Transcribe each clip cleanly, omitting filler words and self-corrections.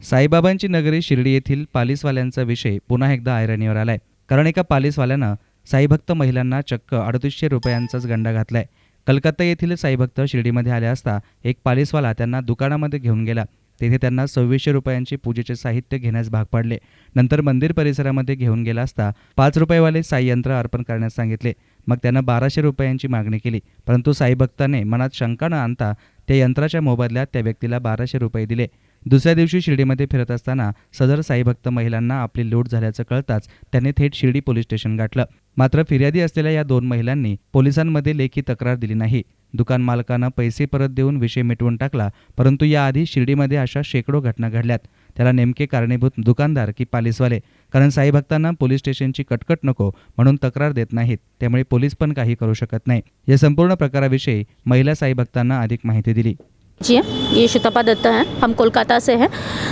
साईबाबांची नगरी शिर्डी येथील पालिसवाल्यांचा विषय पुन्हा एकदा ऐरणीवर आलाय. कारण एका पालिसवाल्यानं साईभक्त महिलांना चक्क 3800 रुपयांचाच गंडा घातलाय. कलकत्ता येथील साईभक्त शिर्डीमध्ये आले असता एक पालिसवाला त्यांना दुकानामध्ये घेऊन गेला. तेथे त्यांना 2600 रुपयांचे पूजेचे साहित्य घेण्यास भाग पाडले. नंतर मंदिर परिसरामध्ये घेऊन गेला असता 5 रुपयेवाले साई यंत्र अर्पण करण्यास सांगितले. मग त्यांना 1200 रुपयांची मागणी केली, परंतु साईभक्ताने मनात शंका न आणता त्या यंत्राच्या मोबदल्यात त्या व्यक्तीला 1200 रुपये दिले. दुसऱ्या दिवशी शिर्डीमध्ये फिरत असताना सदर साईभक्त महिलांना आपली लूट झाल्याचं कळताच त्यांनी थेट शिर्डी पोलीस स्टेशन गाठलं. मात्र फिर्यादी असलेल्या या 2 महिलांनी पोलिसांमध्ये लेखी तक्रार दिली नाही. दुकान मालकानं पैसे परत देऊन विषय मिटवून टाकला. परंतु याआधी शिर्डीमध्ये अशा शेकडो घटना घडल्यात. त्याला नेमके कारणीभूत दुकानदार की पालिसवाले? कारण साईभक्तांना पोलीस स्टेशनची कटकट नको म्हणून तक्रार देत नाहीत, त्यामुळे पोलीस पण काही करू शकत नाही. या संपूर्ण प्रकाराविषयी महिला साईभक्तांना अधिक माहिती दिली. जी ये शुतपा दत्ता हैं, हम कोलकाता से हैं।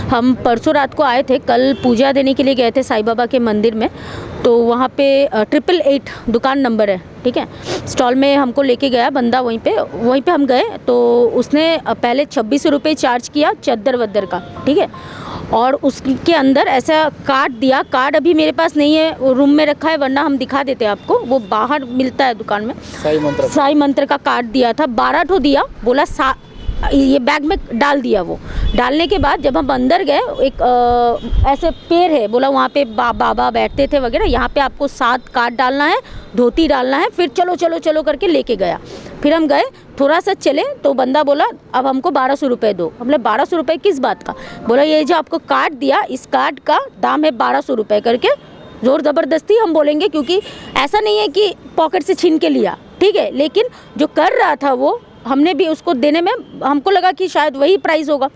हम परसों रात को आए थे, कल पूजा देने के लिए गए थे साईं बाबा के मंदिर में। तो वहाँ पे 888 दुकान नंबर है, ठीक है। स्टॉल में हमको लेके गया बंदा, वहीं पे हम गए तो उसने पहले 2600 रुपये चार्ज किया चद्दर वद्दर का, ठीक है। और उसके अंदर ऐसा कार्ड दिया, कार्ड अभी मेरे पास नहीं है, वो रूम में रखा है, वरना हम दिखा देते हैं आपको, वो बाहर मिलता है दुकान में। साई मंत्र का कार्ड दिया था, 12 ठो दिया, बोला ये बैग में डाल दिया। वो डालने के बाद जब हम अंदर गए, एक ऐसे पेड़ है, बोला वहाँ पे बाबा बैठते थे वगैरह, यहाँ पे आपको 7 कार्ड डालना है, धोती डालना है, फिर चलो चलो चलो करके लेके गया। फिर हम गए, थोड़ा सा चले तो बंदा बोला अब हमको 1200 रुपये दो। हमने 1200 रुपये किस बात का? बोला ये जो आपको कार्ड दिया, इस कार्ड का दाम है 1200 रुपये करके। ज़ोर ज़बरदस्ती हम बोलेंगे, क्योंकि ऐसा नहीं है कि पॉकेट से छीन के लिया, ठीक है, लेकिन जो कर रहा था वो हमने भी उसको देने में हमको लगा कि शायद वही प्राइस होगा।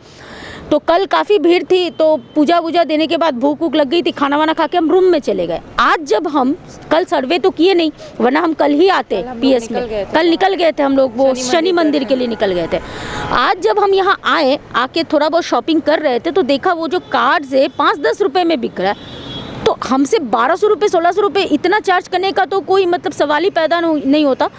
तो कल काफ़ी भीड़ थी, तो पूजा वूजा देने के बाद भूख वूख लग गई थी, खाना वाना खा के हम रूम में चले गए। आज जब हम कल सर्वे तो किए नहीं, वरना हम कल ही आते पीएस में, कल निकल गए थे हम लोग, वो शनि मंदिर के लिए निकल गए थे। आज जब हम यहाँ आए, आके थोड़ा बहुत शॉपिंग कर रहे थे, तो देखा वो जो कार्ड से 5-10 रुपये में बिक रहा है। तो हमसे 1200 रुपये 1600 रुपये इतना चार्ज करने का तो कोई मतलब सवाल ही पैदा नहीं होता।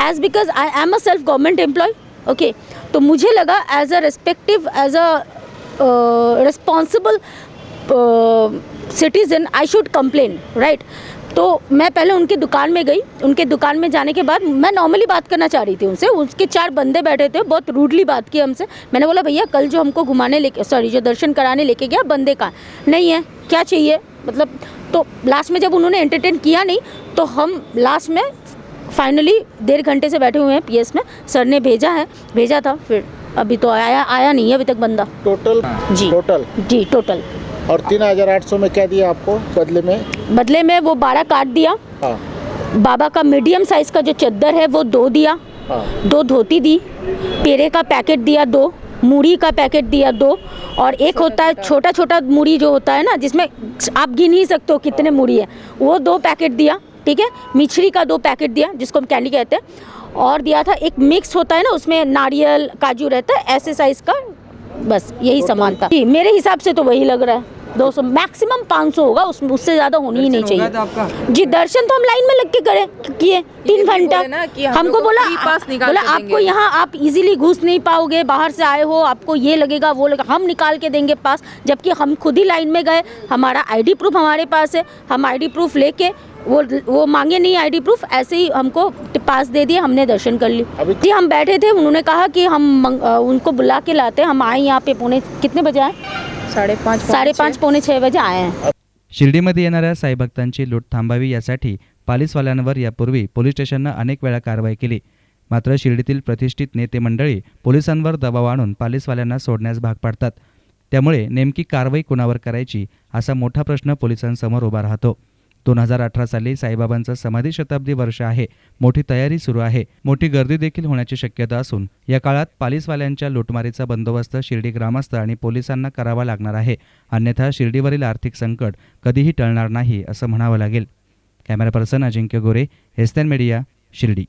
As because I am a self government employ, okay, तो मुझे लगा as a respective, as a responsible citizen I should complain, right. तो मैं पहले उनकी दुकान में गई। उनके दुकान में जाने के बाद मैं नॉर्मली बात करना चाह रही थी उनसे। उसके 4 बंदे बैठे थे, बहुत रूडली बात की हमसे। मैंने बोला भैया कल जो हमको घुमाने लेके, सॉरी जो दर्शन कराने लेके गया, बंदे का नहीं है, क्या चाहिए मतलब। तो लास्ट में जब उन्होंने एंटरटेन किया नहीं, तो हम लास्ट में फाइनली 1.5 घंटे से बैठे हुए हैं पीएस में। सर ने भेजा था, फिर अभी तो आया नहीं है अभी तक बंदा। टोटल जी टोटल। और 3800 में क्या दिया आपको बदले में वो 12 कार्ड दिया। हाँ। बाबा का मीडियम साइज का जो चद्दर है वो 2 दिया। हाँ। 2 धोती दी, पेड़े का पैकेट दिया 2, मूढ़ी का पैकेट दिया 2, और एक होता है छोटा छोटा मूढ़ी जो होता है ना, जिसमें आप गिन ही सकते हो कितने मूढ़ी है, वो 2 पैकेट दिया, ठीक है। मिश्री का 2 पैकेट दिया, जिसको हम कैंडी कहते हैं। और दिया था एक मिक्स होता है ना, उसमें नारियल काजू रहता है, ऐसे साइज का, बस यही सामान था। मेरे हिसाब से तो वही लग रहा है 200, मैक्सिमम 500 होगा, उससे ज़्यादा होनी ही नहीं चाहिए। जी दर्शन तो हम लाइन में लग के किए 3 घंटा। हमको बोला आपको यहाँ आप इजीली घुस नहीं पाओगे, बाहर से आए हो, आपको ये लगेगा वो लगेगा, हम निकाल के देंगे पास। जबकि हम खुद ही लाइन में गए, हमारा आईडी प्रूफ हमारे पास है, हम आईडी प्रूफ लेके, वो मांगे नहीं आईडी प्रूफ, ऐसे ही हमको पास दे दिए, हमने दर्शन कर ली। जी हम बैठे थे, उन्होंने कहा कि हम उनको बुला के लाते। हम आए यहाँ पे कितने बजे आए? 5:30 पौने 6 बजे आए हैं। शिर्डीमध्ये येणाऱ्या साईभक्तांची लूट थांबावी यासाठी पालिसवाल्यांवर यापूर्वी पोलीस स्टेशननं अनेक वेळा कारवाई केली. मात्र शिर्डीतील प्रतिष्ठित नेते मंडळी पोलिसांवर दबाव आणून पालिसवाल्यांना सोडण्यास भाग पाडतात. त्यामुळे नेमकी कारवाई कुणावर करायची असा मोठा प्रश्न पोलिसांसमोर उभा राहतो. 2018 साली साईबाबांचं समाधी शताब्दी वर्ष आहे. मोठी तयारी सुरू आहे. मोठी गर्दी देखील होण्याची शक्यता असून या काळात पालिसवाल्यांच्या लुटमारीचा बंदोबस्त शिर्डी ग्रामस्थ आणि पोलिसांना करावा लागणार आहे. अन्यथा शिर्डीवरील आर्थिक संकट कधीही टळणार नाही असं म्हणावं लागेल. कॅमेरा पर्सन अजिंक्य गोरे, एसएन मीडिया, शिर्डी.